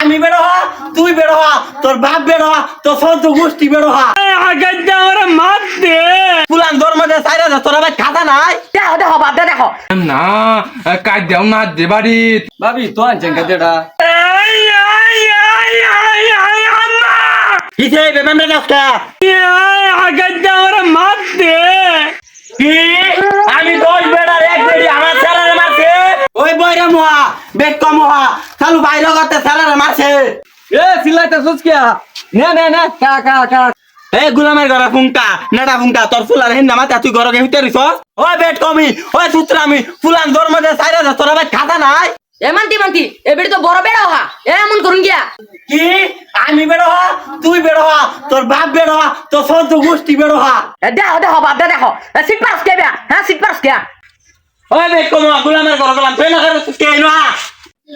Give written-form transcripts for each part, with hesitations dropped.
আমি বেড়ো হা, তুই বেড়ো হা, তোর বাপ বেড়ো হা, তোর সন্ত গোষ্ঠী বেড়ো হা। আগাইতে আমরা মার দে পুলান ধর্ম দে সাইরা দে, তোর ভাই খাতা নাই। দেখো দেখো বাপ দেখো না কাজ দেও না দে বাড়িত ভাবি তো আনছেন কাদেটা আম্মা কিসে বেবেন রাস্তা আগাইতে আমরা মার দে কি আমি 10 বেড়ার এক বেড়ি আমার ছেলেরে মারছে। ওই বইরা মোহা বেক কম মোহা চালু বাইরে করতে ছেলেরে মারছে। এ সিলাইতে সুচকিয়া নে কা কা কা এ গুলামের ঘরে ফুংকা নেডা ফুংকা তোর ফুলার হিন্দা মাথা তুই ঘরে ভিতরে রিছস। ওই বেট কমি ওই সুত্রামি ফুলান ধর্ম দে সাইরা দে, তোর ভাই খাতা নাই। এ মানতি মানতি এ বেড়ি তো বড় বেড়া হা এমন করুন গিয়া কি আমি বেড়ো হা, তুই বেড়ো হা, তোর বাপ বেড়ো হা, তোর সন্ত গোষ্ঠী বেড়ো হা। দেখো দেখো বাপ দেখো সিট পাস কে বিয়া হ্যাঁ সিট পাস কে ওই বেট কম গুলামের ঘরে গেলাম তুই না করে কে না।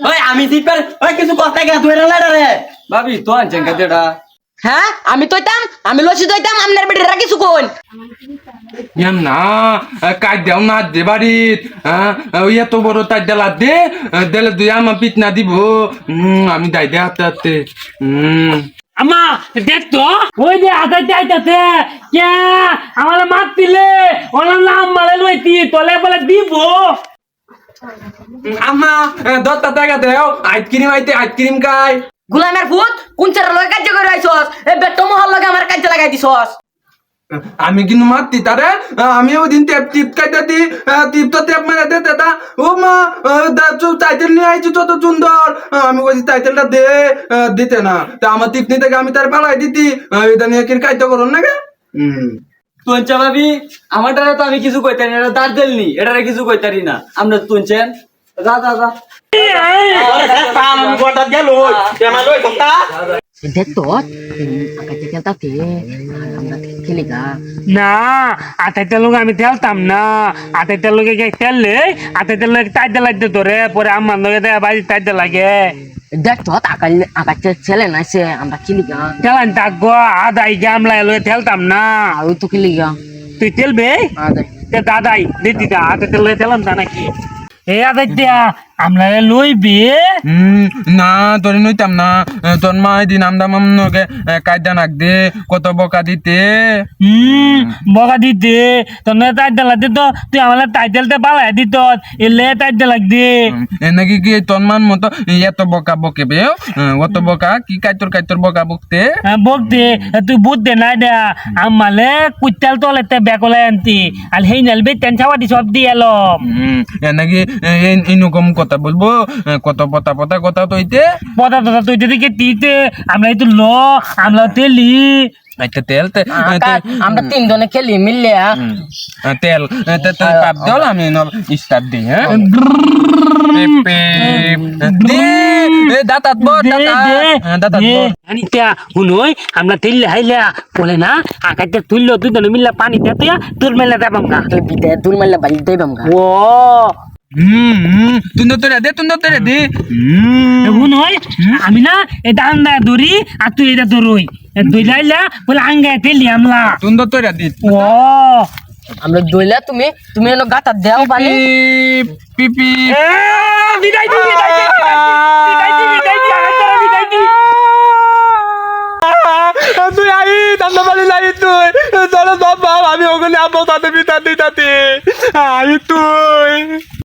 ওই আমি সিপার ওই কিছু কথা কে তুই রে রে। ভাবি তো আনছেন কাদেটা হ্যাঁ আমি তৈতাম আমি লসি তৈতাম আমনের বেড়ি রাখি সুকোন না কাজ দেও না দে বাড়িত ওই এত বড় তাই দেলা দে দেলে দুই আমার পিট না দিব আমি দাই দে হাতে হাতে আম্মা দেখ তো ওই যে আগাইতে আইতাছে কে আমার মার দিলে ওনার নাম মারে লইতি তলে বলে দিব আম্মা দত্তা টাকা দেও আইসক্রিম আইসক্রিম খাই গুলামের ফুট কোন চার লগে কাজ করে আইছস এ বেটো মহল লগে আমার কাজ লাগাই দিছস আমি কিন্তু মারতি তারে আমি ওই দিন টিপ খাইতে দি টিপ তো টেপ মেরে দে দাদা ও মা টাইটেল নিয়ে আইছি তত সুন্দর আমি বলছি টাইটেলটা দে দিতে না তা আমার টিপ নিতে আমি তার পালাই দিতি এটা নিয়ে কি খাইতে করুন না কে তুনচা ভাবি আমারটারে তো আমি কিছু কইতারি না, এটা দাঁত দেলনি এটারে কিছু কইতারি না আমরা তুনছেন যা যা যা পাম আমি গোটা গেল তেমা লই কথা। দেখ তো আকাইতে খেলতাতে আমরা খেলি গা না আটাইতে লোক আমি তেলতাম না আটাইতে লোকে তেললে আটাইতে লোক তাইতে লাগতে তোরে পরে আমার লোকে দেয় বাড়ি তাইতে লাগে দেখ তো আকাইতে ছেলে নাইছে আমরা খেলি গা তেলান থাকবো আদাই গামলা লোকে তেলতাম না আর তো খেলি গা তুই তেলবে আদাই তে দাদাই দিদি দা আটাইতে লোকে তেলাম তা নাকি এ আদাইতে আমরা লইবি না তোর নইতাম না তোর মা দিন আমদা মামনকে কায়দা নাক দে কত বকা দিতে বকা দিতে তোর তাইতে লাগতে তো তুই আমার টাইটেলতে পালাই দিত এলে টাইতে লাগতে নাকি কি তোর মান মতো এত বকা বকে বে অত বকা কি কাইতর বকা বকতে বকতে তুই বুঝতে নাই দা আমালে কুইতাল তোলেতে বেকলে আনতি আর হেই নালবে তেন ছাওয়াটি সব দিয়ে এলো নাকি এইরকম কথা বলবো কত পতা পতা কথা তৈতে পদা দাদা তুই যদি কে তিতে আমরা তো ল আমরা তেলি আচ্ছা তেল আমরা তিনজনে খেলি মিললে তেল পাপ দল আমি স্টার্ট দিই হ্যাঁ দাঁতাত বর দাঁতাত বর আনিতা হুনই আমরা তেললে হাইলা বলে না আকাইতে তুললো তুই দনে মিল্লা পানি দিতে তোর মেলা দেবাম গা বিদে তুল মারলে বাড়ি দেবাম গা ও তুন্দর তোরা দে হুনই আমি না এটা আন্দা ধরি আর তুই এটা ধরুই দুই লাইলা বলে আঙ্গায় তেলি আমলা তুন্দর তোরা দি ও আমরা দইলা তুমি এনো গাতা দেও পানি পিপি বিদায় দি তুই আই তান্দ বাড়ি লাই তুই চলো সব বাপ আমি ওখানে আব্বা তাতে পিতা দিতাতে আই তুই